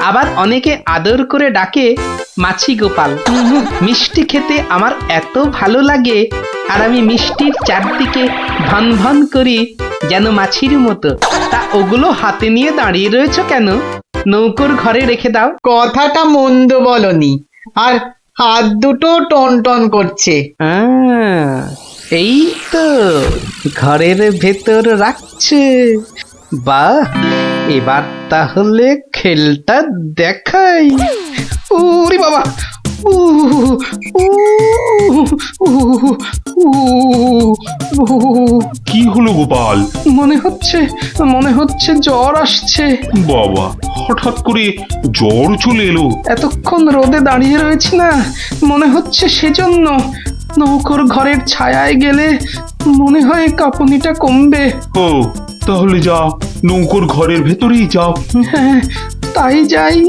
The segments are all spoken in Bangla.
আবার অনেকে আদর করে ডাকে মাছি গোপাল। মিষ্টি খেতে আমার এত ভালো লাগে, আর আমি মিষ্টির চারদিকে ভন ভন করি যেন মাছির মতো। তা ওগুলো হাতে নিয়ে দাঁড়িয়ে রয়েছো কেন? নৌকোর ঘরে রেখে দাও। কথাটা মন্দ বলনি, আর হাত দুটো টন টন করছে। এই তো ঘরের ভেতর রাখছে। বাহ, এবার তাহলে খেলটা দেখাই। ওরে বাবা, কি হলো গোপাল? মনে হচ্ছে জ্বর আসছে। বাবা, হঠাৎ করে জ্বর চলে এলো? এতক্ষণ রোদে দাঁড়িয়ে রয়েছি না, মনে হচ্ছে সেজন্য। নৌকোর ঘরের ছায়ায় গেলে মনে হয় কাঁপুনিটা কমবে। ও, তাহলে যা, নৌকোর ঘরের ভেতরেই যাও। হ্যাঁ, তাই যাই।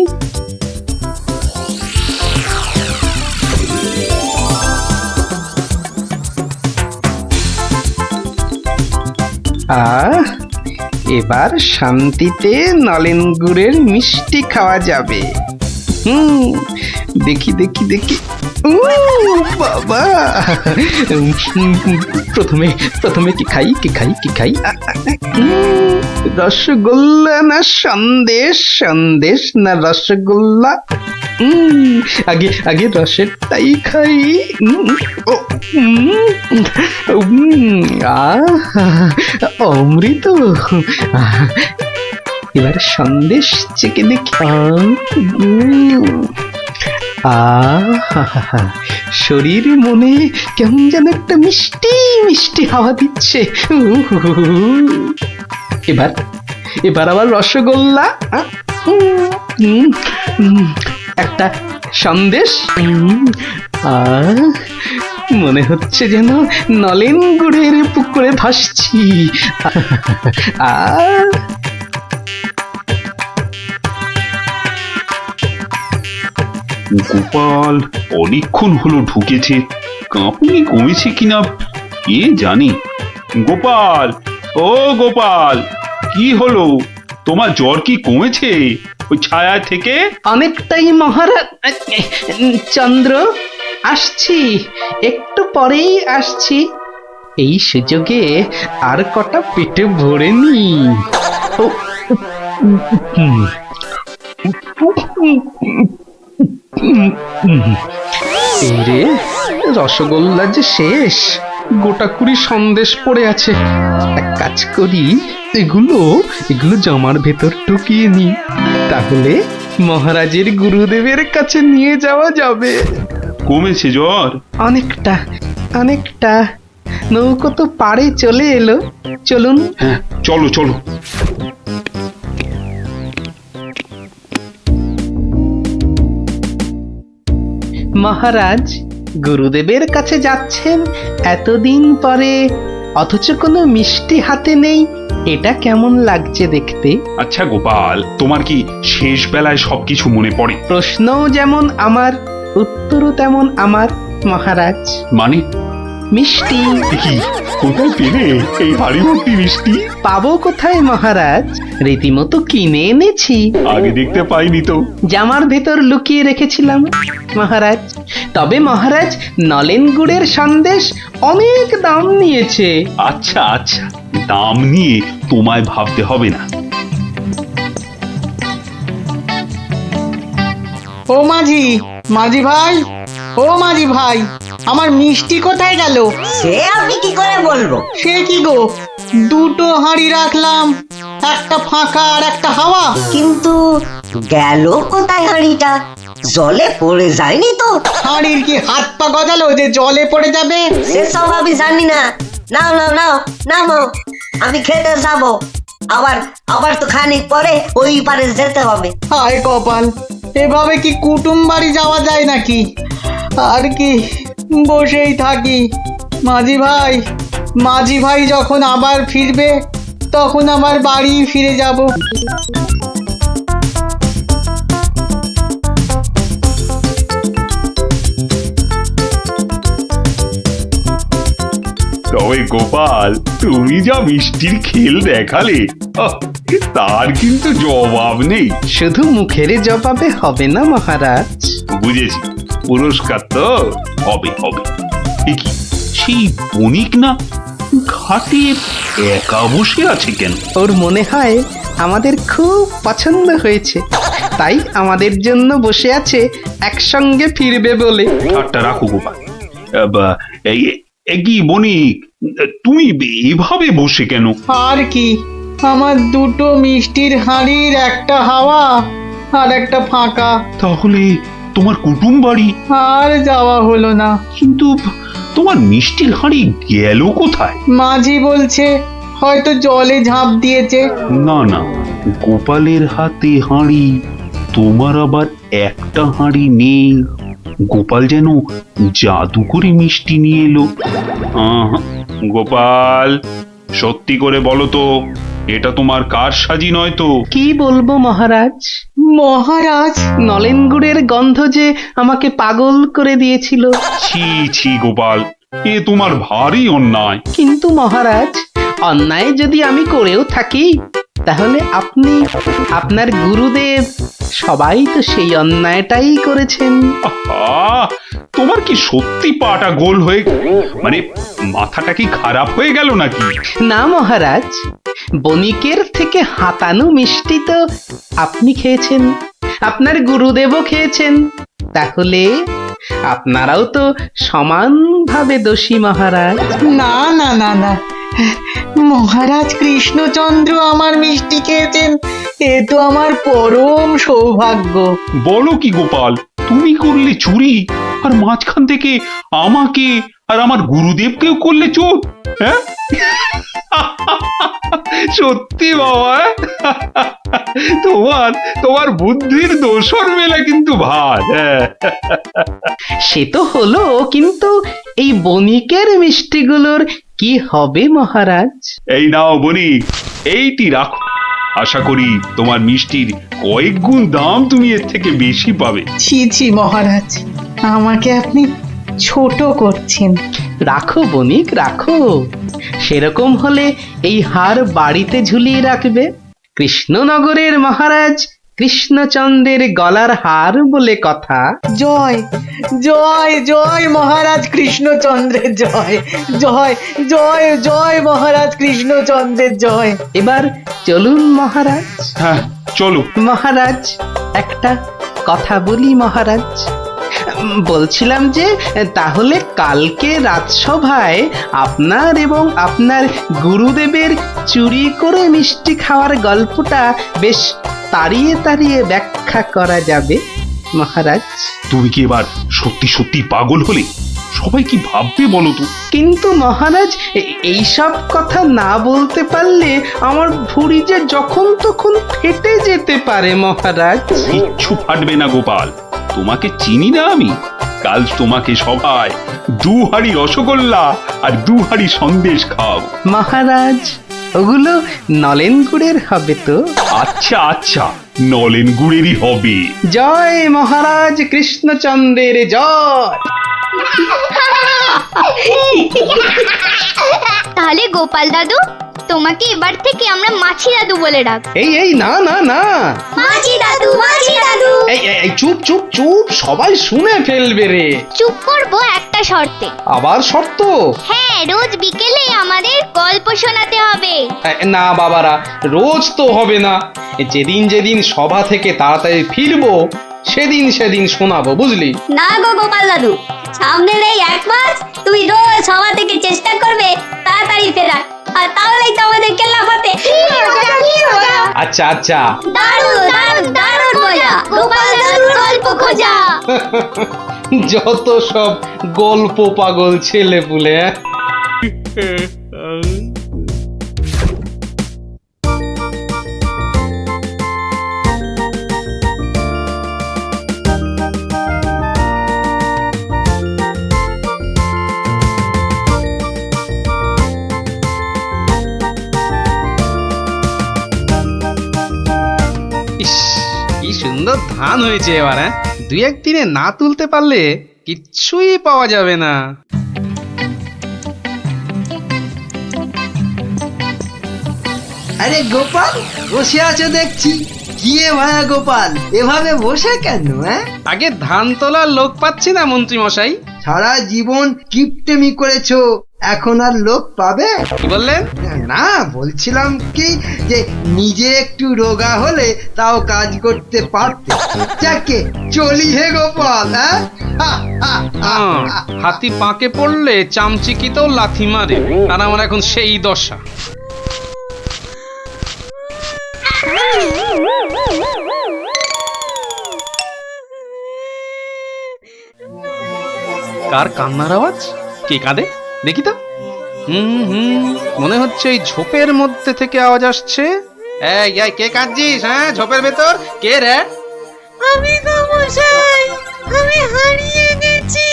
এবার শান্তিতে নলেন গুড়ের মিষ্টি খাওয়া যাবে। দেখি দেখি দেখি। বাবা, প্রথমে কি খাই কি খাই কি খাই? রসগোল্লা না সন্দেশ? সন্দেশ না রসগোল্লা? আগে রসেরটাই খাই। অমৃত। এবার সন্দেশ চেকে দেখি। শরীর মনে কেমন যেন একটা মিষ্টি মিষ্টি হাওয়া দিচ্ছে। এবার আবার রসগোল্লা, একটা সন্দেশ। মনে হচ্ছে যেন নলেন গুড়ের পুকুরে ভাসছি। গোপাল অনেকক্ষণ হলো ঢুকেছে, কাঁপুনি কমেছে কিনা কে জানে। গোপাল, ও গোপাল, কি হলো? তোমার জ্বর কি কমেছে ওই ছায়া থেকে? অনেকটাই মহারাজ। চন্দ্র, আসছি, একটু পরেই আসছি। এই সুযোগে আর কটা পেটে ভরে নি। রে, রসগোল্লা যে শেষ, গোটা কুড়ি সন্দেশ পড়ে আছে। এক কাজ করি, এগুলো জামার ভেতর ঢুকিয়ে নি, তাহলে মহারাজের গুরুদেবের কাছে নিয়ে যাওয়া যাবে। কমেছে জ্বর? অনেকটা। নৌকো তো পাড়ে চলে এলো, চলুন। হ্যাঁ, চলো চলো। মহারাজ, গুরুদেবের কাছে যাচ্ছেন এতদিন পরে, অথচ কোনো মিষ্টি হাতে নেই। এটা কেমন লাগছে দেখতে? আচ্ছা গোপাল, তোমার কি শেষ বেলায় সবকিছু মনে পড়ে? প্রশ্নও যেমন আমার, উত্তরও তেমন আমার মহারাজ। মানে? মিষ্টি। কি, কোথায় পেলে এই হাড়ি ভর্তি মিষ্টি? পাবো কোথায় মহারাজ, রীতিমতো কিনে এনেছি। আগে দেখতে পাইনি তো। জামার ভেতর লুকিয়ে রেখেছিলাম মহারাজ। তবে মহারাজ, নলেন গুড়ের সন্দেশ অনেক দাম নিয়েছে। আচ্ছা আচ্ছা, দাম নিয়ে তোমায় ভাবতে হবে না। ও মাঝি ভাই, ও মাঝি ভাই, আমার মিষ্টি কোথায় গেল? সে আমি কি করে বলবো? সে কি গো, দুটো হাঁড়ি রাখলাম, একটা ফাঁকা আর একটা হাওয়া। কিন্তু গেল কোথায় হাঁড়িটা? জলে পড়ে যায়নি তো? হাঁড়ির কি হাত পা গজালো যে জলে পড়ে যাবে? সেসব আমি জানি না। নাও নাও নাও নাও, আমি খেতে যাবো। আবার তো খানিক পরে ওই পারে যেতে হবে। হায় কপাল, এভাবে কি কুটুম বাড়ি যাওয়া যায় নাকি? আর কি বসেই থাকি। মাঝি ভাই যখন আবার ফিরবে, তখন আবার বাড়ি ফিরে যাব। তবে গোপাল, তুমি যা মিষ্টির খেল দেখালে, তার কিন্তু জবাব নেই। শুধু মুখের জবাবে হবে না মহারাজ। বুঝেছি, পুরস্কার তো হবে হবে। এ কি, সেই বণিক না ঘাটে একা বসে আছে কেন? ওর মনে হয় আমাদের খুব পছন্দ হয়েছে, তাই আমাদের জন্য বসে আছে একসঙ্গে ফিরবে বলে। ঠাট্টা রাখো গোপাল। কি বণিক, তুমি এভাবে বসে কেন? আর কি, আমার দুটো মিষ্টির হাঁড়ির একটা হাওয়া আর একটা ফাঁকা, তাহলে তোমার কুটুম বাড়ি? আর যাওয়া হলো না। কিন্তু তোমার মিষ্টির হাঁড়ি গেল কোথায়? মাঝি বলছে হয়তো জলে ঝাঁপ দিয়েছে। না না, গোপালের হাতে হাঁড়ি, তোমার আবার একটা হাঁড়ি নেই। গোপাল যেন জাদু করে মিষ্টি নিয়ে এলো। গোপাল, সত্যি করে বলো তো, এটা তোমার কার সাজি নয় তো? কি বলবো মহারাজ, মহারাজ, নলেন গুড়ের গন্ধ যে আমাকে পাগল করে দিয়েছিল। ছি ছি গোপাল, এ তোমার ভারী অন্যায়। কিন্তু মহারাজ, অন্যায় যদি আমি করেও থাকি, তাহলে আপনি, আপনার গুরুদেব, সবাই তো সেই অন্যায়টাই করেছেন। আহা, তোমার কি সত্যি পাটা গোল হয়ে, মানে মাথাটা কি খারাপ হয়ে গেল নাকি? না মহারাজ, বণিকের থেকে হাতানো মিষ্টি তো আপনি খেয়েছেন, আপনার গুরুদেবও খেয়েছেন, তাহলে আপনারাও তো সমানভাবে দোষী মহারাজ। না না না না, মহারাজ কৃষ্ণচন্দ্র আমার মিষ্টি খেয়েছেন, এ তো আমার পরম সৌভাগ্য। বলো কি গোপাল, তুমি করলে চুরি, আর মাঝখান থেকে আমাকে আর আমার গুরুদেবকেও করলে চোর? হ্যাঁ? সত্যি বাবা, তোমার তোমার বুদ্ধির দোসর মেলা কিন্তু ভার। হ্যাঁ, সে তো হলো, কিন্তু এই বণিকের মিষ্টিগুলোর কি হবে মহারাজ? এই নাও বণিক, এইটি রাখো। আশা করি তোমার মিষ্টির কয়েক গুণ দাম তুমি এর থেকে বেশি পাবে। ছি ছি মহারাজ, আমাকে আপনি ছোট করছেন। রাখো বণিক রাখো, সেরকম হলে এই হার বাড়িতে ঝুলিয়ে রাখবে। কৃষ্ণনগরের মহারাজ কৃষ্ণচন্দ্রের গলার হার বলে কথা। জয় জয় জয় মহারাজ কৃষ্ণচন্দ্রের জয়, জয় জয় জয় মহারাজ কৃষ্ণচন্দ্রের জয়। এবার চলুন মহারাজ। হ্যাঁ, চলো। মহারাজ, একটা কথা বলি মহারাজ, বলছিলাম যে তাহলে কালকে রাজসভায় আপনার এবং আপনার গুরুদেবের চুরি করে মিষ্টি খাওয়ার গল্পটা বেশ তাড়িয়ে তাড়িয়ে ব্যাখ্যা করা যাবে মহারাজ। তুমি কি এবার সত্যি সত্যি পাগল হলে? সবাই কি ভাববে বলো তো? কিন্তু মহারাজ, এইসব কথা না বলতে পারলে আমার ভুঁড়ি যে যখন তখন ফেটে যেতে পারে মহারাজ। কিচ্ছু ফাটবে না গোপাল, তোমাকে চিনি না আমি? কাল তোমাকে সবাই 2 হাঁড়ি রসগোল্লা আর 2 হাঁড়ি সন্দেশ খাওয়াবো। মহারাজ, ওগুলো নলেন গুড়ের হবে তো? আচ্ছা আচ্ছা, নলেন গুড়েরই হবে। জয় মহারাজ কৃষ্ণচন্দ্রের জয়। তাহলে গোপাল দাদু, তোমাকে এবার থেকে আমরা মাছি দাদু বলে ডাক। এই এই না না না, মাছি দাদু, মাছি দাদু। এই চুপ চুপ চুপ, সবাই শুনে ফেলবে রে। চুপ করবো একটা শর্তে। আবার শর্ত? হ্যাঁ, রোজ বিকেলে আমাদের গল্প শোনাতে হবে। না বাবারা, রোজ তো হবে না, যেদিন যেদিন সভা থেকে তাড়াতাড়ি ফিরবো সেদিন সেদিন শোনাবো, বুঝলি? না গো গোপাল দাদু, সামনের এই 1 মাস তুমি রোজ সভা থেকে চেষ্টা করবে তাড়াতাড়ি ফেরার, আর তাহলেই তো আমাদের কেল্লা ফতে। আচ্ছা আচ্ছা, দারুণ দারুণ দারুণ মজা, গোপাল দাদুর গল্প খোঁজা। যত সব গল্প পাগল ছেলে পুলে। ইস, কি সুন্দর ধান হয়েছে এবার। 2-1 দিনে না তুলতে পারলে কিচ্ছুই পাওয়া যাবে না। আরে গোপাল বসে আছো দেখছি। গিয়ে ভায়া গোপাল এভাবে বসে কেন? আগে ধান তোলার লোক পাচ্ছি না মন্ত্রী মশাই। সারা জীবন কিপটেমি করেছো, এখন আর লোক পাবে? কি বললেন? না, বলছিলাম কি যে নিজে একটু রোগা হলে তাও কাজ করতে পারতে। যাকে চলি হে গোপাল। হাতি পাকে পড়লে চামচিকিতেও লাথি মারে, আর আমার এখন সেই দশা। কার কান্নার আওয়াজ? কে কাঁদে দেখি তো। মনে হচ্ছে এই ঝোপের মধ্যে থেকে আওয়াজ আসছে। এই কে কাঁদছিস? হ্যাঁ, ঝোপের ভেতর কে রে? আমি গো মশাই, আমি হারিয়ে গেছি।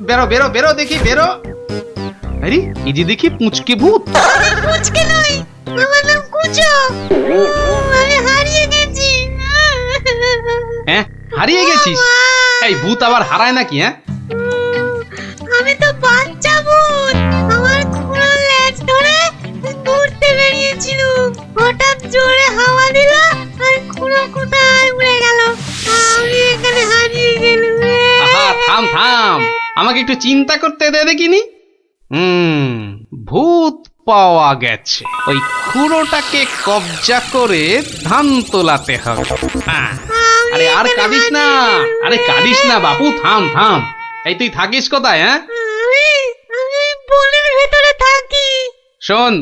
বেরো বেরো বেরো দেখি, বেরো। আরে এই যে দেখি পুঁচকে ভূত। আমি পুচকে নই, আমার নাম কুচো। আমি হারিয়ে গেছি। হ্যাঁ, হারিয়ে গেছিস? এই ভূত আবার হারায় নাকি? হ্যাঁ, আমি তো বাচ্চা ভূত। আমার খুঁড়ো লেজ ধরে ঘুরতে বেরিয়েছিল, হঠাৎ জোরে হাওয়া দিল আর খুঁড়ো কোথায় উড়ে গেল। আমি এখানে হারিয়ে গেলাম। আহা, থাম থাম, আমাকে একটু চিন্তা করতে দে দেখিনি। ভূত পাওয়া গেছে। ওই খুঁড়োটাকে কবজা করে ধান তোলাতে হবে। হ্যাঁ, আরে আর কাঁদিস না, আরে কাঁদিস না বাপু, থাম থাম। এই তুই থাকিস কোথায়? হ্যাঁ, আমি বনের ভেতরে থাকি। শোন,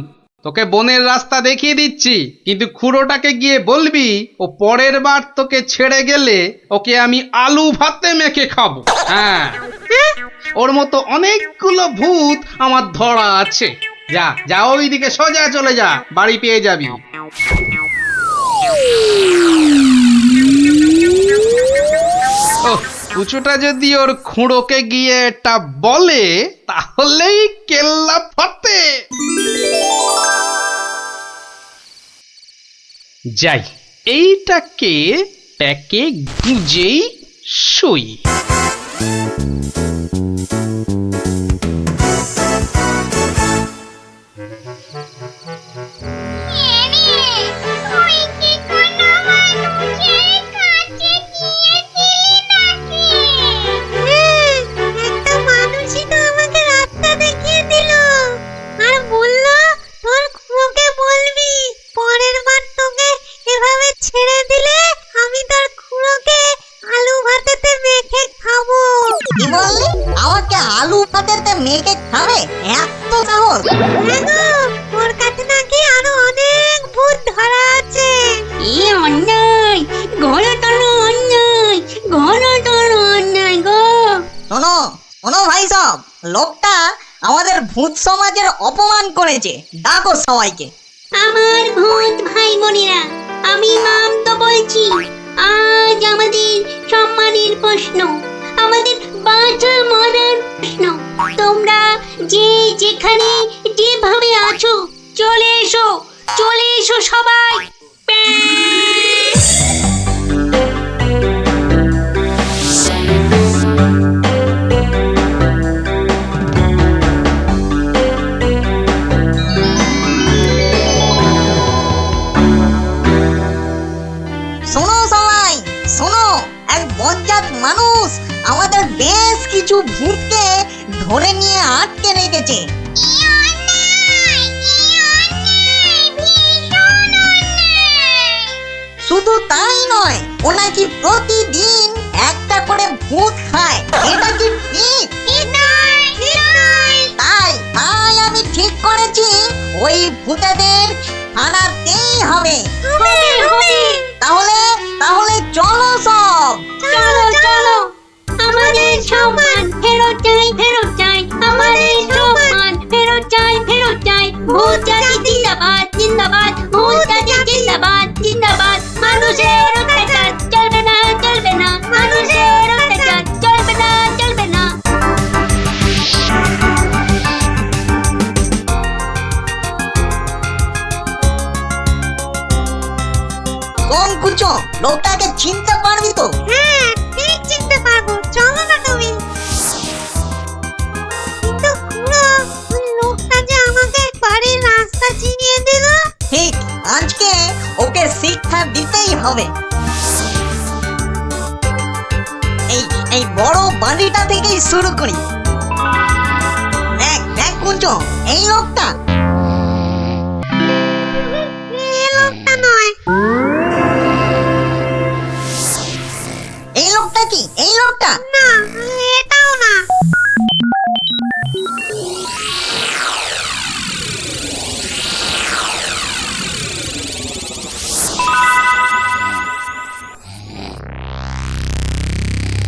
তোকে বনের রাস্তা দেখিয়ে দিচ্ছি, কিন্তু খুঁড়োটাকে গিয়ে বলবি ও পরের বার তোকে ছেড়ে গেলে ওকে আমি আলু ভাতে মেখে খাবো। হ্যাঁ, ওর মতো অনেকগুলো ভূত আমার ধরা আছে। যা যা, ওইদিকে সোজা চলে যা, বাড়ি পেয়ে যাবি। ওহ, কুচুটা যদি ওর খুঁড়োকে গিয়ে এটা বলে তাহলেই কেল্লা ফতে। যাই, এইটাকে প্যাকে গুজেই শুই। একটা মানুষই তো আমাকে রাস্তা দেখিয়ে দিল আর বলল তোর খুঁড়োকে বলবি পরের বার তোকে এভাবে ছেড়ে দিলে আমি তোর খুঁড়োকে আলু ভাতেতে মেখে খাবো। কি বললি? আমাকে আলু ভাতেতে মেখে খাবে? এত সাহস? ওর কাছে নাকি আরো অনেক ভূত ধরা আছে। এ অন্যায়, ঘোরতর অন্যায়, ঘোরতর অন্যায় গো। শোনো শোনো ভাই সব, লোকটা আমাদের ভূত সমাজের অপমান করেছে। ডাকো সবাইকে। আমার ভূত ভাই বোনেরা, আমি নাম তো বলছি। আজ আমাদের সম্মানের প্রশ্ন, আমাদের বাঁচা মরার প্রশ্ন। তোমরা যে যেখানে যেভাবে আছো চলে এসো, চলে এসো সবাই। শোনো সবাই, শোনো, এক বজ্জাত মানুষ আমাদের বেশ কিছু ভূতকে ধরে নিয়ে আটকে রেখেছে। শুধু তাই নয়, ও নাকি প্রতিদিন একটা করে ভূত খায়। এটা কি ঠিক? তাই তাই আমি ঠিক করেছি ওই ভূতেদের হারাতেই হবে। তাহলে তাহলে চলো সব। চলো চলো, আমাদের সম্মান ফেরত চাই, ফেরত চাই, আমাদের সম্মান ফেরত চাই, ফেরত চাই। ভূত জাতি জিন্দাবাদ, জিন্দাবাদ, ভূত জাতি জিন্দাবাদ, জিন্দাবাদ। মানুষের অত্যাচার চলবে না, চলবে না, মানুষের অত্যাচার চলবে না, চলবে না। কোন কুচো, লোকটাকে চিনতে পারবি তো? হ্যাঁ, ঠিক চিনতে পারবো। চলো না তুমি। কিন্তু খুড়ো, ওই লোকটা যে আমাকে বাড়ির রাস্তা রাস্তা চিনিয়ে দিল। ঠিক, আজকে ওকে শিক্ষা দিতেই হবে। এই বড় বাড়িটা থেকেই শুরু করি। দেখ দেখ কুঞ্চ, এই লোকটা। এ লোকটা নয়। এই লোকটা কি? এই লোকটা? না, এটাও না।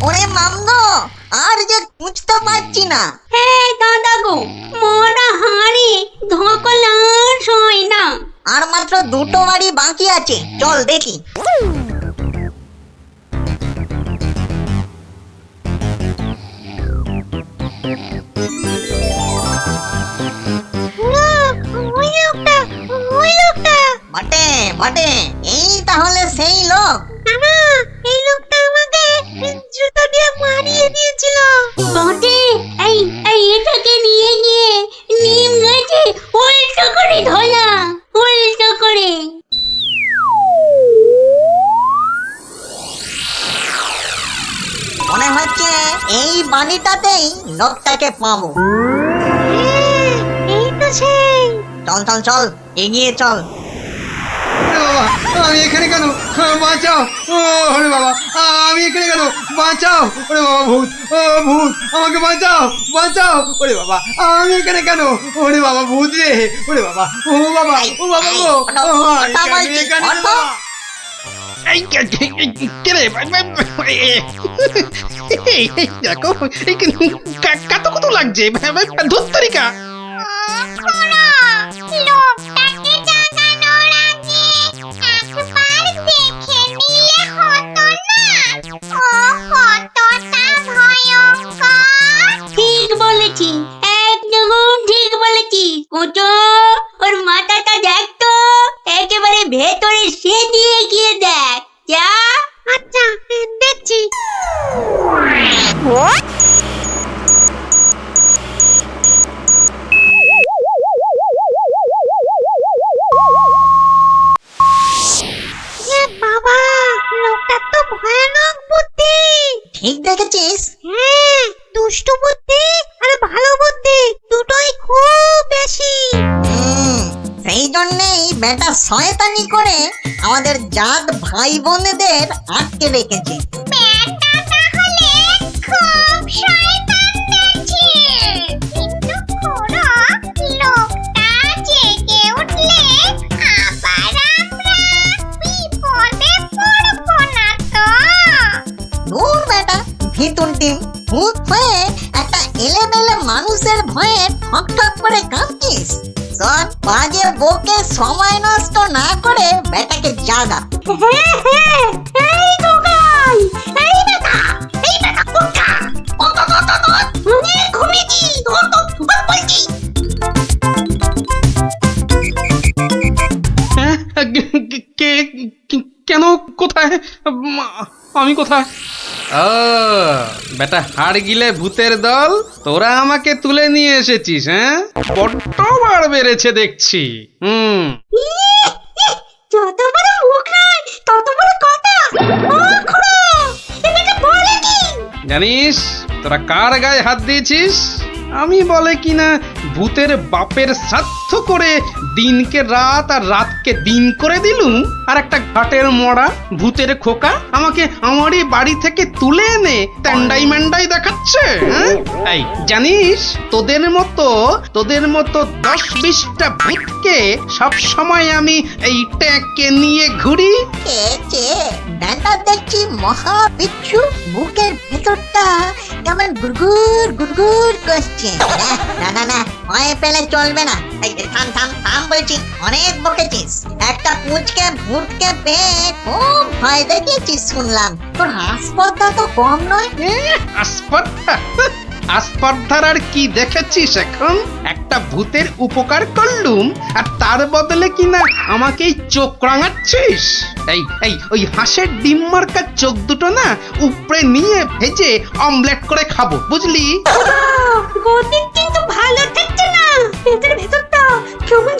ওরে মামদো, আর যে খুঁজতে পারছি না। হ্যাঁ দাদা গো, মরা হাড়ি ধকল আর সই না। আর মাত্র দুটো বাড়ি বাকি আছে, চল দেখি। ওই লোকটা, ওই লোকটা। বটে বটে, এই তাহলে সেই লোক। না না, এই লোকটা আমাকে জুতো দিয়ে মারিয়ে দিয়েছিল। বটে, এই এটাকে নিয়ে গিয়ে নিম গাছে উল্টো করে ধরা, উল্টো করে। মনে হচ্ছে এই বাড়িটাতেই লোকটাকে পাবো। হ্যাঁ, এই তো সেই। চল চল চল, এগিয়ে চল। ওরে বাবা, আমি এখানে কেন? বাঁচাও! ওরে বাবা, আমি এখানে কেন? বাঁচাও! ওরে বাবা, ভূত! ও ভূত, আমাকে বাঁচাও! বাঁচাও! ওরে বাবা, আমি এখানে কেন? ওরে বাবা, ভূত রে! ওরে বাবা, ও বাবা, ও বাবা গো! আমি এখানে কেন? এই কে রে? দেখো, কত কত লাগছে ধুত্তরিকা। লোকটাকে জাগানোর আগে একবার দেখে নিলে হতো না? ও কতটা ভয়ঙ্কর। ঠিক বলেছি, একদম ঠিক বলেছি। কুচো, ওর মাথাটা দেখ তো, একেবারে ভেতরে সে দিয়ে গিয়ে দেখ। যা। আচ্ছা, দেখছি। এ বাবা, লোকটার তো ভয়ানক বুদ্ধি। ঠিক দেখেছিস? হ্যাঁ, দুষ্টু বুদ্ধি আর ভালো বুদ্ধি দুটোই খুব বেশি। সেই জন্যেই বেটা শয়তানি করে আমাদের জাত ভাই বোনেদের আটকে রেখেছে। ব্যাটা তাহলে খুব শয়তান দেখছি। কিন্তু খুড়ো, লোকটা জেগে উঠলে আবার আমরা বিপদে পড়বো না তো? দূর বেটা, ভিতুন টিম, ভূত হয়ে একটা এলেমেলে মানুষের ভয়ে ঠক ঠক করে কাঁপছিস। সব বাজে বকে সময় নষ্ট না করে বেটাকে জাগা। হ্যাঁ হ্যাঁ, এই গোগাই, এই বেটা, কোথা? অনেক ঘুমিয়েছি, বলছি। কেন? কোথায়? আমি কোথায়? ও বেটা, হাড় গিলে ভূতের দল, তোরা আমাকে তুলে নিয়ে এসেছিস? হ্যাঁ, বড্ড বার বেড়েছে দেখছি। যত বড় মুখ নয়, তত বড় কথা। ও খুড়ো, এটা বলে কি? জানিস তোরা কার গায়ে হাত দিয়েছিস? আমি বলে কিনা ভূতের বাপের শ্রাদ্ধ করে দিনকে রাত আর রাতকে দিন করে দিলুম, আর একটা ঘাটের মরা ভূতের খোকা আমাকে আমারই বাড়ি থেকে তুলে এনে ট্যান্ডাই ম্যান্ডাই দেখাচ্ছে। হ্যাঁ? এই জানিস, তোদের মতো 10-20টা ভূতকে সব সময় আমি এই ট্যাঁকে নিয়ে ঘুরি। কে বেটা দেখছি মহা বিচ্ছু, বুকের ভেতরটা কেমন গুড়গুড় গুড়গুড় করছে। না না না, ভয় পেলে চলবে না। এই থাম থাম থাম বলছি, অনেক বকেছিস। একটা পুচকে ভূতকে পেয়ে খুব ভয় দেখিয়েছিস শুনলাম। তোর হাসপাতাল তো কম নয়। আসপর্ধা? আসপর্ধার আর কি দেখেছিস এখন? একটা ভূতের উপকার করলুম আর তার বদলে কিনা আমাকেই চোখ রাঙাচ্ছিস। এই ওই হাঁসের ডিম মার্কার চোখ দুটো না উপরে নিয়ে ভেজে অমলেট করে খাবো, বুঝলি? গতি কিন্তু ভালো থাকছে না, পেটের ভেতরটা কেমন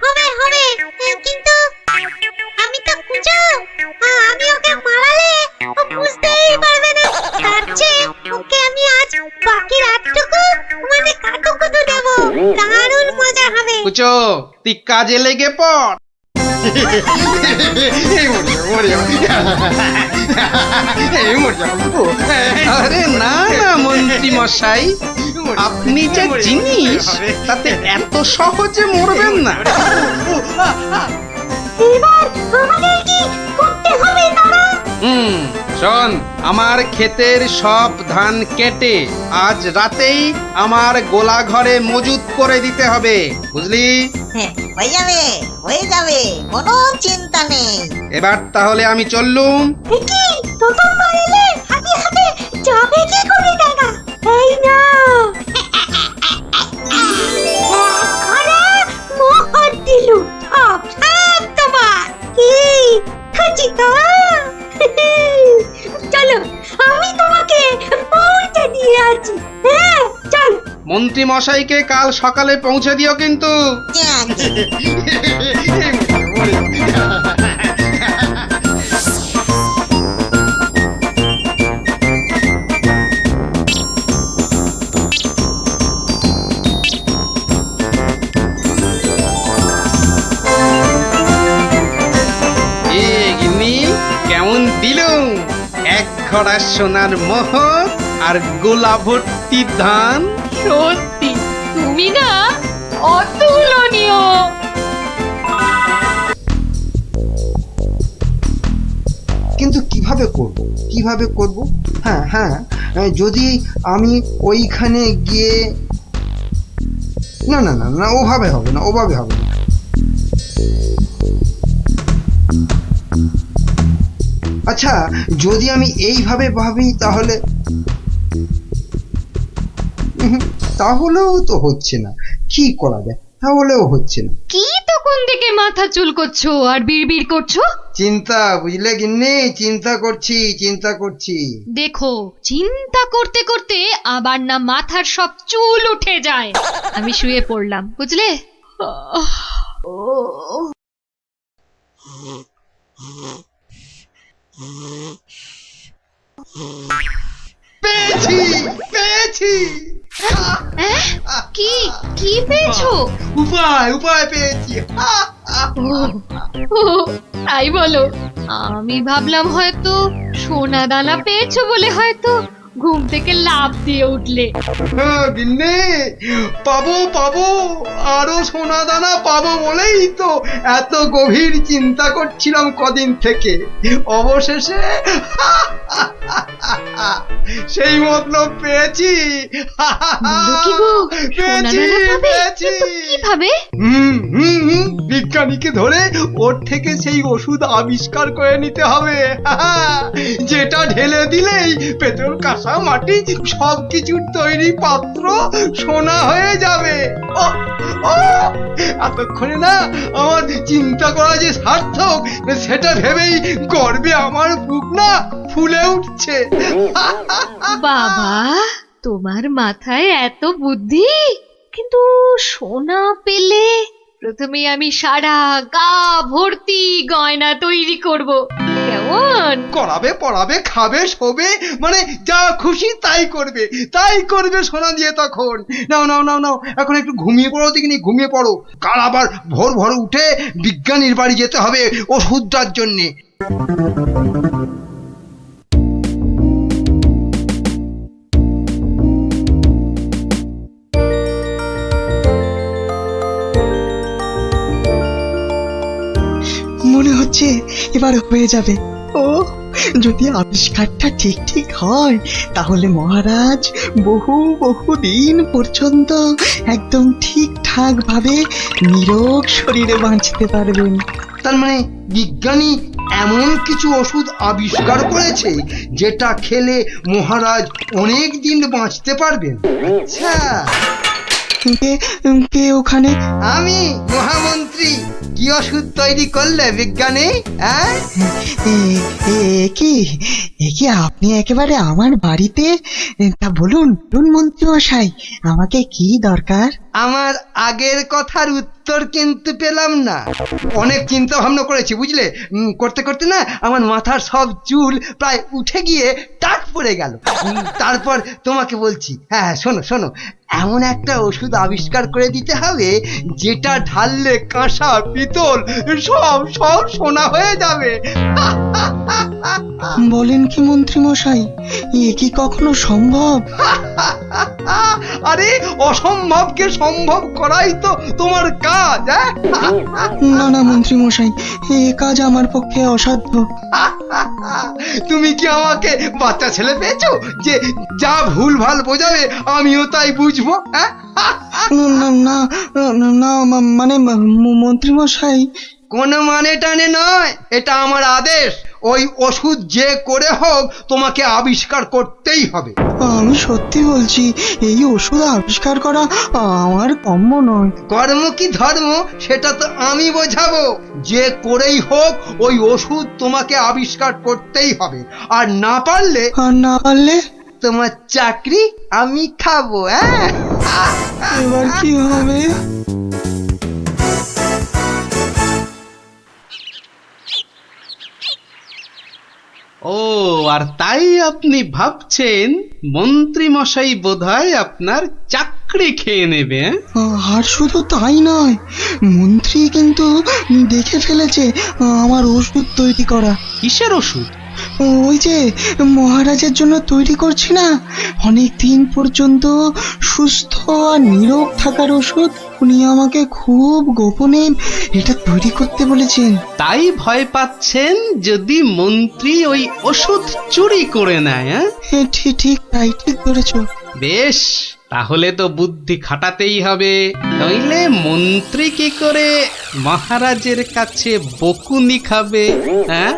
হবে হবে কিন্তু আমি তো কুঁচো আমি ওকে মারালে ও বুঝতেই পারবে না তার চেয়ে ওকে আমি আজ বাকি রাতটুকু মানে কাতুকুতু দেব দারুণ মজা হবে কুচো তুই কাজে লেগে পড়। এই মরে যাবো, এই মরে যাবো। আরে না না মন্ত্রী মশাই, আপনি যে জিনিস তাতে এত সহজে মরবেন না। এবার আমাদের কি করতে হবে দাদা শোন, আমার ক্ষেতের সব ধান কেটে আজ রাতেই আমার গোলা ঘরে মজুত করে দিতে হবে, বুঝলি? হ্যাঁ, হয়ে যাবে কোনো চিন্তা নেই। এবার তাহলে আমি চললুম। কি তোতন মারিলে হাতে হাতে যাবে কি করে দাদা এই না ঘরে মোহর দিলু সব সব তোমার কি খুঁজি তো চলো আমি তোমাকে পৌঁছে দিয়ে আছি হ্যাঁ চল মন্ত্রী মশাইকে কাল সকালে পৌঁছে দিও কিন্তু। যাচ্ছি। এ গিন্নি, কেমন দিলুম এক ঘড়া সোনার মোহর আর গোলা ভর্তি ধান। সত্যি তুমি না অতুলনীয়। কিন্তু কিভাবে করব? হ্যাঁ হ্যাঁ, যদি আমি ওইখানে গিয়ে না না না না ওভাবে হবে না। আচ্ছা, যদি আমি এইভাবে ভাবি তাহলে তাহলেও তো হচ্ছে না। কি করা যায়? তাহলেও হচ্ছে না। কি তখন থেকে মাথা চুলকোচ্ছো আর বিড়বিড় করছো? চিন্তা, বুঝলে গিন্নি, চিন্তা করছি। দেখো, চিন্তা করতে করতে আবার না মাথার সব চুল উঠে যায়। আমি শুয়ে পড়লাম, বুঝলে? পেয়েছি। কি কি পেয়েছো? উপায় পেয়েছি। ও, তাই বলো। আমি ভাবলাম হয়তো সোনা দানা পেয়েছো বলে হয়তো ঘুম থেকে লাফ দিয়ে উঠলে। গিন্নি, পাবো আরো সোনা দানা পাবো বলেই তো এত গভীর চিন্তা করছিলাম কদিন থেকে। অবশেষে সেই মতলব পেয়েছি। বলো কি গো, সোনা দানা পাবে? কিন্তু কিভাবে? বিজ্ঞানীকে ধরে ওর থেকে সেই ওষুধ আবিষ্কার করে নিতে হবে, যেটা ঢেলে দিলেই পেট্রোল কাঁসা মাটি সবকিছুর তৈরি পাত্র সোনা হয়ে যাবে। এতক্ষণে না আমার চিন্তা করা যে সার্থক সেটা ভেবেই গর্বে আমার বুক না ফুলে উঠছে। বাবা, তোমার মাথায় এত বুদ্ধি! কিন্তু সোনা পেলে প্রথমে আমি সারা গা ভর্তি গয়না তৈরি করব, কেমন? করাবে, পড়াবে, খাবে, শোবে, মানে যা খুশি তাই করবে সোনা দিয়ে। তখন নাও এখন একটু ঘুমিয়ে পড়ো, দেখিনি ঘুমিয়ে পড়ো। কাল আবার ভোর উঠে বিজ্ঞানীর বাড়ি যেতে হবে ওষুধটার জন্যে। মনে হচ্ছে এবার হয়ে যাবে। ও, যদি আবিষ্কারটা ঠিক হয় তাহলে মহারাজ বহু দিন পর্যন্ত একদম ঠিকঠাক ভাবে নিরোগ শরীরে বাঁচতে পারবেন। তার মানে বিজ্ঞানী এমন কিছু ওষুধ আবিষ্কার করেছে যেটা খেলে মহারাজ অনেক দিন বাঁচতে পারবেন। আচ্ছা, কে ওখানে? আমি মহামন্ত্রী। কি ওষুধ তৈরি করলে বিজ্ঞানী? হ্যাঁ, এ কি আপনি একেবারে আমার বাড়িতে? তা বলুন বলুন মন্ত্রী মশাই, আমাকে কি দরকার? আমার আগের কথার উত্তর কিন্তু পেলাম না। অনেক চিন্তা ভাবনা করেছি বুঝলে, করতে করতে না আমার মাথার সব চুল প্রায় উঠে গিয়ে টাক পড়ে গেল। তারপর তোমাকে বলছি, হ্যাঁ শোনো শোনো, এমন একটা ওষুধ আবিষ্কার করে দিতে হবে যেটা ঢাললে কাঁসা পিতল সব সব সোনা হয়ে যাবে। বলেন কি মন্ত্রী মশাই, এ কি কখনো সম্ভব? আরে অসম্ভবকে সম্ভব করাই তো তোমার কাজ। না না মন্ত্রী মশাই, এ কাজ আমার পক্ষে অসাধ্য। তুমি কি আমাকে বাচ্চা ছেলে পেয়েছো যে যা ভুল ভাল বোঝাবে আমিও তাই বুঝবো? না না না মানে মন্ত্রী মশাই, কোনো মানে টানে নয়, এটা আমার আদেশ। ওই ওষুধ যে করে হোক তোমাকে আবিষ্কার করতেই হবে। আমি সত্যি বলছি, এই ওষুধ আবিষ্কার করা আমার কম্য নয়। কর্ম কি ধর্ম সেটা তো আমি বোঝাবো। যে করেই হোক ওই ওষুধ তোমাকে আবিষ্কার করতেই হবে, আর না পারলে আর না পারলে তোমার চাকরি আমি খাবো। হ্যাঁ, এবার কি হবে? ও, আর তাই আপনি ভাবছেন মন্ত্রী মশাই বোধহয় আপনার চাকরি খেয়ে নেবে? আর শুধু তাই নয়, মন্ত্রী কিন্তু দেখে ফেলেছে আমার ওষুধ তৈরি করা। কিসের ওষুধ? ওই যে মহারাজের জন্য তৈরি করছি না, অনেক দিন পর্যন্ত সুস্থ আর নীরোগ থাকার ওষুধ। উনি আমাকে খুব গোপনে এটা তৈরি করতে বলেছেন। তাই ভয় পাচ্ছেন যদি মন্ত্রী ওই ওষুধ চুরি করে নেয়? ঠিক ঠিক তাই, ঠিক ধরেছ। বেশ, তাহলে তো বুদ্ধি খাটাতেই হবে, নইলে মন্ত্রী কি করে মহারাজের কাছে বকুনি খাবে? হ্যাঁ,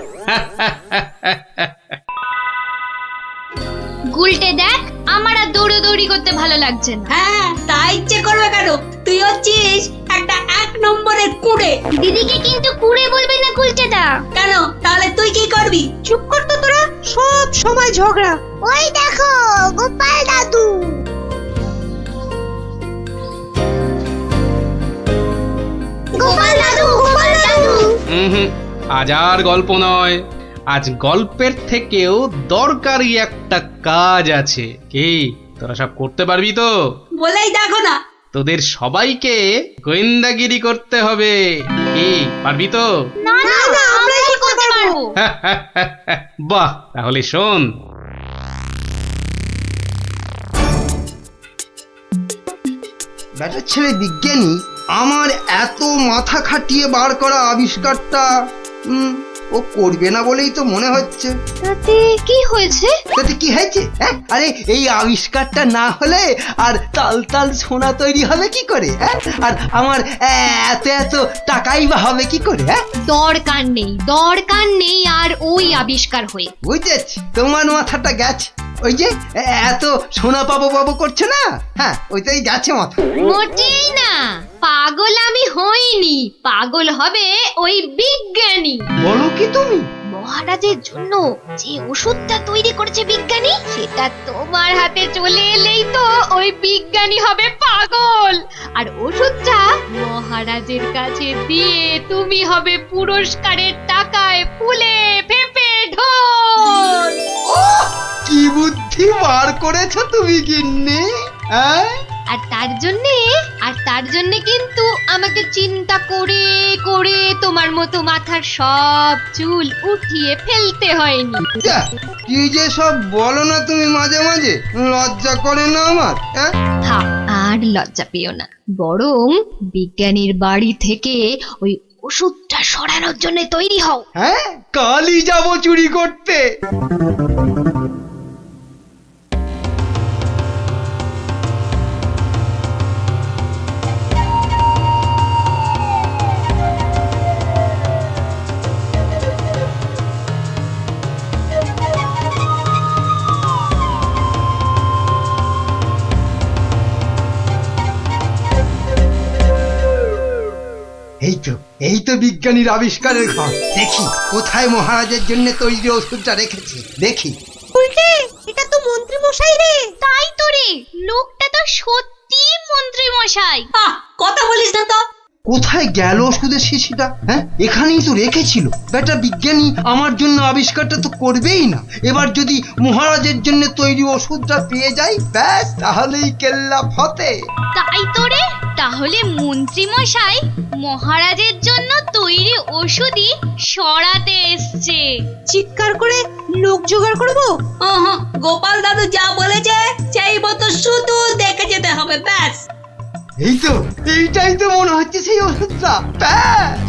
গুলটে দেখ, আমার আর দৌড়ি করতে ভালো লাগছে না। হ্যাঁ, তাই ইচ্ছে করবে কেন? তুই হচ্ছিস একটা 1 নম্বরের কুড়ে। দিদিকে কিন্তু কুড়ে বলবি না গুলটে দা। কেন? তাহলে তুই কি করবি? চুপ কর তো তোরা, সব সময় ঝগড়া। ওই দেখো গোপাল দাদু। গোপাল দাদু, গোপাল দাদু। হুম, আজ আর গল্প নয়, আজ গল্পের থেকেও দরকারি একটা কাজ আছে। কি তোরা সব করতে পারবি তো? বলেই দেখো না। তোদের সবাইকে গোয়েন্দাগিরি করতে হবে। কি পারবি তো? না না, আমরা কি করতে পারবো? বাহ, তাহলে শোন। ব্যাটার ছেলে বিজ্ঞানী আমার এত মাথা খাটিয়ে বার করা আবিষ্কারটা ও করবে না বলেই তো মনে হচ্ছে। তাতে কি হয়েছে? তাতে কি হয়েছে? হ্যাঁ, আরে এই আবিষ্কারটা না হলে আর তাল তাল সোনা তৈরি হবে কি করে? হ্যাঁ, আর আমার এত এত টাকাই বা হবে কি করে? হ্যাঁ, দরকার নেই আর ওই আবিষ্কার হয়ে। বুঝেছি, তোমার মাথাটা গেছে। ওই যে এত সোনা পাবো পাবো করছে না, হ্যাঁ ওইটাই গেছে মাথা। মোটেই না, পাগল আমি হইনি, পাগল হবে ওই বিজ্ঞানী। বলো কি তুমি? মহারাজের জন্য যে ওষুধটা তৈরি করেছে বিজ্ঞানী, সেটা তোমার হাতে চলে এলেই তো ওই বিজ্ঞানী হবে পাগল, আর ওষুধটা মহারাজের কাছে দিয়ে তুমি হবে পুরস্কারের টাকায় ফুলে ফেপে ঢোল। কি বুদ্ধি বার করেছো তুমি গিন্নি! হ্যাঁ, আর তার জন্যে কিন্তু আমাকে চিন্তা করে করে তোমার মতো মাথার সব চুল উঠিয়ে ফেলতে হয়নি। যা, কি যে সব বলো না তুমি মাঝে মাঝে, লজ্জা করে না আমার? হ্যাঁ, থাক, আর লজ্জা পেও না, বরং বিজ্ঞানীর বাড়ি থেকে ওই ওষুধটা সরানোর জন্য তৈরি হও। হ্যাঁ, কালই যাবো চুরি করতে। এই তো বিজ্ঞানীর আবিষ্কারের ঘর। দেখি কোথায় মহারাজের জন্য তৈরি ওষুধটা রেখেছি, দেখি। উল্টে এটা তো মন্ত্রী মশাই রে। তাই তো রে, লোকটা তো সত্যি মন্ত্রী মশাই। কথা বলিস না তো। কোথায় গেল ওষুধের শিশিটা? হ্যাঁ, এখানেই তো রেখেছিল। বেটা বিজ্ঞানী আমার জন্য আবিষ্কারটা তো করবেই না। এবার যদি মহারাজের জন্য তৈরি ওষুধটা পেয়ে যাই, ব্যাস তাহলেই কেল্লা ফতে। তাই তো রে, তাহলে মন্ত্রী মশাই মহারাজের জন্য তৈরি ওষুধই সরাতে এসছে। চিৎকার করে লোক জোগাড় করবো। গোপাল দাদু যা বলেছে সেই মতো শুধু দেখে যেতে হবে, ব্যাস। এই তো, এইটাই তো মনে হচ্ছে সেই ওষুধটা। ব্যাস,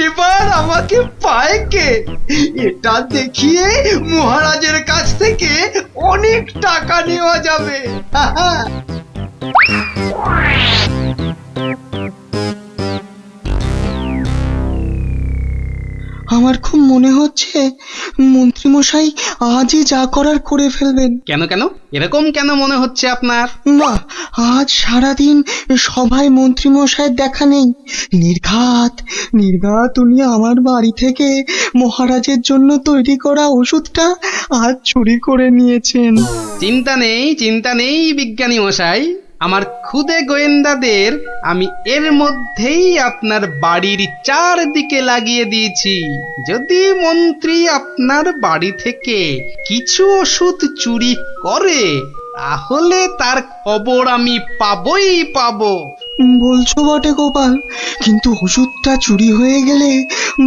এবার আমাকে পায় কে? এটা দেখিয়ে মহারাজের কাছ থেকে অনেক টাকা নেওয়া যাবে। আমার খুব মনে হচ্ছে মন্ত্রীমশাই আজই যা করার করে ফেলবেন। কেন কেন এরকম কেন মনে হচ্ছে আপনার? মা, আজ সারাদিন সভায় মন্ত্রীমশাইয়ের দেখা নেই। নির্ঘাত নির্ঘাত উনি আমার বাড়ি থেকে মহারাজের জন্য তৈরি করা ওষুধটা আজ চুরি করে নিয়েছেন। চিন্তা নেই বিজ্ঞানী মশাই, আমার খুদে গোয়েন্দাদের আমি এর মধ্যেই আপনার বাড়ির চারদিকে লাগিয়ে দিয়েছি। যদি মন্ত্রী আপনার বাড়ি থেকে কিছু ওষুধ চুরি করে, তাহলে তার খবর আমি পাবই পাবো। বলছো বটে গোপাল, কিন্তু ওষুধটা চুরি হয়ে গেলে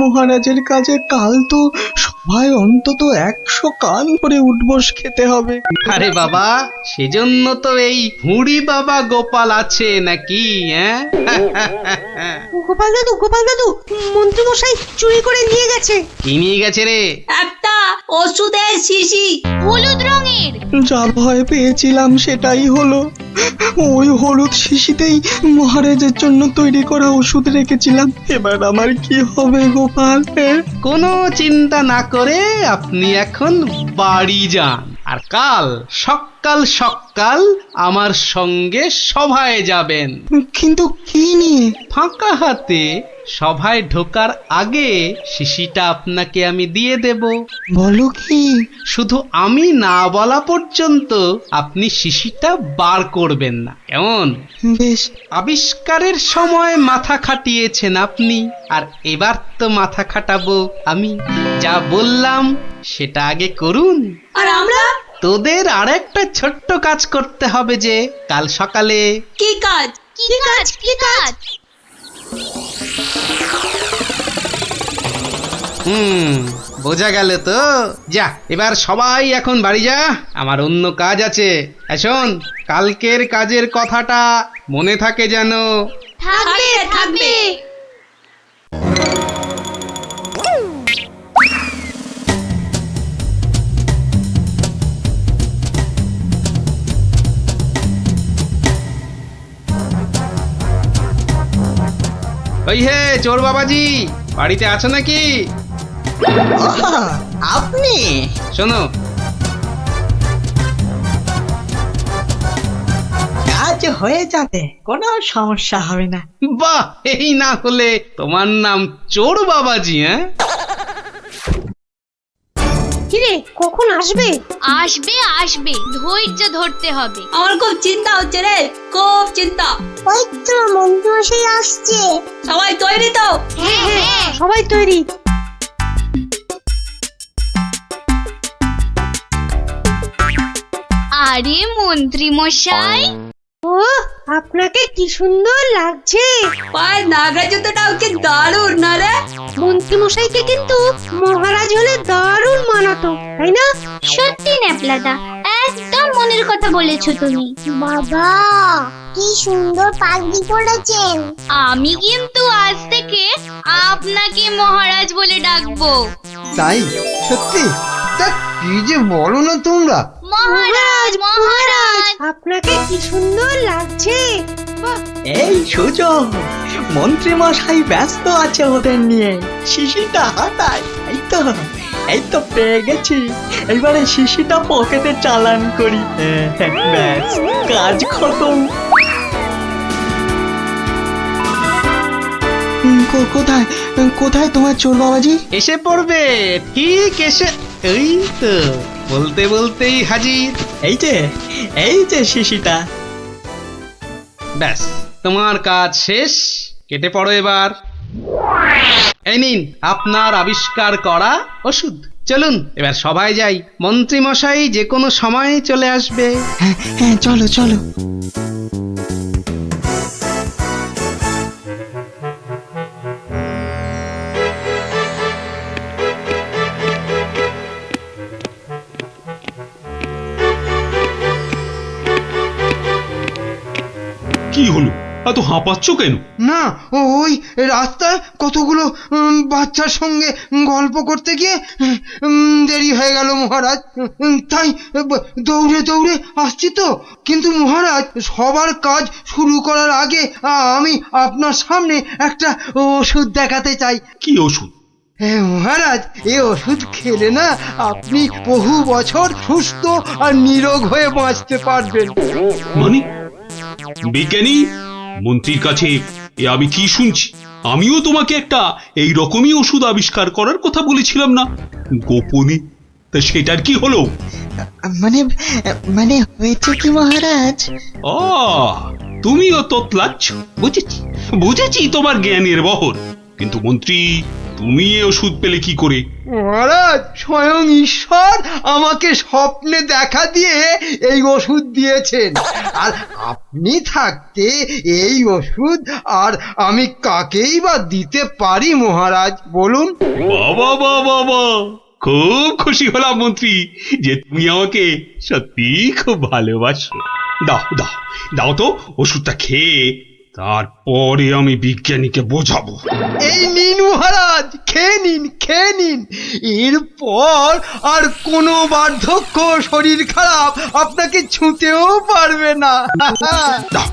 মহারাজের কাছে কাল তো সবাই অন্তত 100 কান করে উঠবস খেতে হবে। আরে বাবা, সেজন্য তো এই হুড়ি বাবা গোপাল আছে নাকি? হ্যাঁ গোপাল দাদু মন্ত্রী মশাই চুরি করে নিয়ে গেছে। কি নিয়ে গেছে রে? একটা ওষুধের শিশি, হলুদ রঙের। যা ভয় পেয়েছিলাম সেটাই হলো। ওই হলুদ শিশিতেই মহারাজের জন্য তৈরি করা ওষুধ রেখেছিলাম। এবার আমার কি হবে গোপাল? কোনো চিন্তা না করে আপনি এখন বাড়ি যান, আর কাল সকাল আমার সঙ্গে সভায় যাবেন। কিন্তু কি নিয়ে? ফাঁকা হাতে সভায় ঢোকার আগে শিশিটা আপনাকে আমি দিয়ে দেব। বলো কি? শুধু আমি না বলা পর্যন্ত আপনি শিশিটা বার করবেন না, কেমন? বেশ। আবিষ্কারের সময় মাথা খাটিয়েছেন আপনি, আর এবার তো মাথা খাটাবো আমি। যা বললাম সেটা আগে করুন। আর আমরা? তোদের আরেকটা ছোট্ট কাজ করতে হবে, যে কাল সকালে। কি কাজ? কি কাজ? বোঝা গেল তো? যা, এবার সবাই এখন বাড়ি যা, আমার অন্য কাজ আছে। শোন, কালকের কাজের কথাটা মনে থাকে যেন। থাকবে। ওই হে চোর বাবাজি, বাড়িতে আছো নাকি? আপনি? শোনো, কাজ হয়ে যাবে, কোনো সমস্যা হবে না। বাহ, এই না হলে তোমার নাম চোর বাবাজি? হ্যাঁ, কিরে কখন আসবে? আসবে, ধৈর্য ধরতে হবে। আমার খুব চিন্তা হচ্ছে রে, খুব চিন্তা। ওই তো মন্ত্রী মশাই আসছে। সবাই তৈরি তো? হ্যাঁ। সবাই তৈরি। আরে মন্ত্রী মশাই, ও আপনাকে কি সুন্দর লাগছে। পায়ের নাগরা জুতোটাও কি দারুণ না রে? মন্ত্রী মশাইকে কিন্তু মহারাজ হলে দারুণ মানাতো, তাই না? সত্যি ন্যাপলাদা, একদম মনের কথা বলেছো তুমি। বাবা কি সুন্দর পাগড়ি পরেছেন। আমি কিন্তু আজ থেকে আপনাকে মহারাজ বলে ডাকবো। তাই? সত্যি? তা কি যে বলো না তোমরা। মহারাজ, আপনাকে কি সুন্দর লাগছে। এই সুযোগ, মন্ত্রী মশাই ব্যস্ত আছে ওদের নিয়ে। শিশিটা হাতায়। এই তো পেয়ে গেছি। এবারে শিশিটা পকেটে চালান করি। ব্যাস, কাজ খতম। কোথায় কোথায় তোমার চোর বাবাজি? এসে পড়বে, ঠিক এসে, এই তো বলতে বলতেই হাজির। এই যে শিশিটা। ব্যাস, তোমার কাজ শেষ, কেটে পড়ো এবার। এই নিন আপনার আবিষ্কার করা ওষুধ। চলুন এবার সবাই যাই, মন্ত্রী মশাই যে কোনো সময় চলে আসবে। হ্যাঁ হ্যাঁ, চলো চলো। কি হলো, এত হাঁপাচ্ছ কেন? না, ওই রাস্তায় কতগুলো বাচ্চার সঙ্গে গল্প করতে গিয়ে দেরি হয়ে গেল মহারাজ। তাই দৌড়ে দৌড়ে আসছি তো। কিন্তু মহারাজ, সবার কাজ শুরু করার আগে আমি আপনার সামনে একটা ওষুধ দেখাতে চাই। কি ওষুধ? হ্যাঁ মহারাজ, এই ওষুধ খেলে না আপনি বহু বছর সুস্থ আর নিরোগ হয়ে বাঁচতে পারবেন। মানে বিজ্ঞানী, মন্ত্রীর কাছে এ আমি কি শুনছি? আমিও তোমাকে একটা এই রকমই ওষুধ আবিষ্কার করার কথা বলেছিলাম না গোপনে? তা সেটার কি হলো? মানে মানে হয়েছে কি মহারাজ? ও, তুমিও তোতলাচ্ছ, বুঝেছি বুঝেছি তোমার জ্ঞানের বহর। কিন্তু মন্ত্রী, তুমি এ ওষুধ পেলে কি করে? মহারাজ, স্বয়ং ঈশ্বর আমাকে স্বপ্নে দেখা দিয়ে এই ওষুধ দিয়েছেন। আর আপনি থাকতে এই ওষুধ আর আমি কাকেই বা দিতে পারি মহারাজ, বলুন? বাবা বাবা বাবা, খুব খুশি হলাম মন্ত্রী যে তুমি আমাকে সত্যি খুব ভালোবাসো। দাও দাও দাও তো ওষুধটা খেয়ে, তারপরে আমি বিজ্ঞানীকে বোঝাবো। এই নিন মহারাজ, খেয়ে নিন খেয়ে নিন। এরপর আর কোনো বার্ধক্য, শরীর খারাপ আপনাকে ছুঁতেও পারবে না। দাও।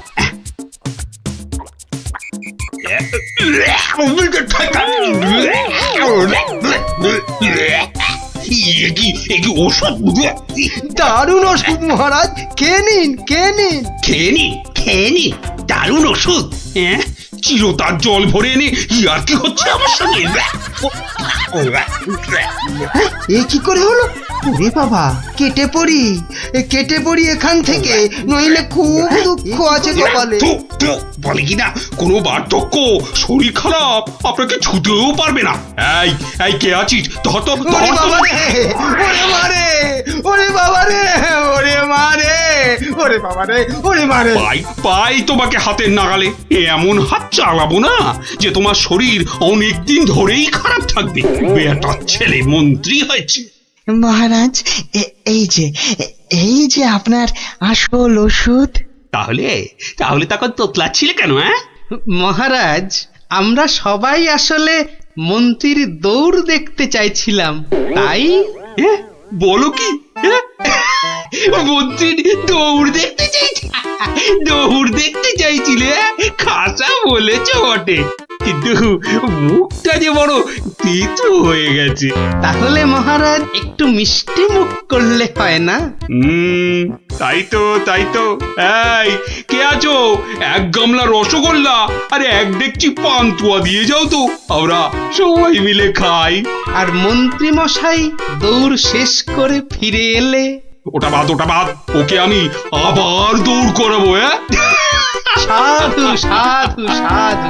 ওষুধ দারুণ ওষুধ মহারাজ, খেয়ে নিন খেয়ে নিন। খেয়ে নি দারুণ ওষুধ। হ্যাঁ, চিরতার জল ভরে এনে আর কি হচ্ছে আমার সঙ্গে? এ কি করে হলো? ওরে বাবা, কেটে পড়ি এখান থেকে, নইলে খুব দুঃখ আছে কপালে। বলে কিনা কোনো বার্ধক্য, শরীর খারাপ আপনাকে ছুতেও পারবে না। এই এই কে আছিস? ধর তো, ওরে ধর তো। বাবা রে, ওরে মারে, ওরে বাবা রে, ওরে মারে, ওরে বাবা রে, ওরে মারে। পাই তোমাকে হাতের নাগালে। এমন হাত চালাবো না যে তোমার শরীর অনেক দিন ধরেই খারাপ থাকবে। বেটার ছেলে মন্ত্রী হয়েছে। মহারাজ, এই যে আপনার আসল ওষুধ। তাহলে তাহলে তখন তোতলাচ্ছিলে কেন? হ্যাঁ মহারাজ, আমরা সবাই আসলে মন্ত্রীর দৌড় দেখতে চাইছিলাম, তাই। বলো কি? মন্ত্রীর দৌড় দেখতে চাইছি? দৌড় দেখতে চাইছিলে? খাসা বলেছ বটে, কিন্তু মুখটা যে বড় তিতো হয়ে গেছে। তাহলে মহারাজ একটু মিষ্টি মুখ করলে হয় না? তাই তো এই কে আছো? এক গামলা রসগোল্লা আর এক ডেকচি পান্তুয়া দিয়ে যাও তো, আমরা সবাই মিলে খাই। আর মন্ত্রী মশাই দৌড় শেষ করে ফিরে এলে? ওটা বাদ, ওকে আমি আবার দৌড় করাবো। সাধু সাধু সাধু।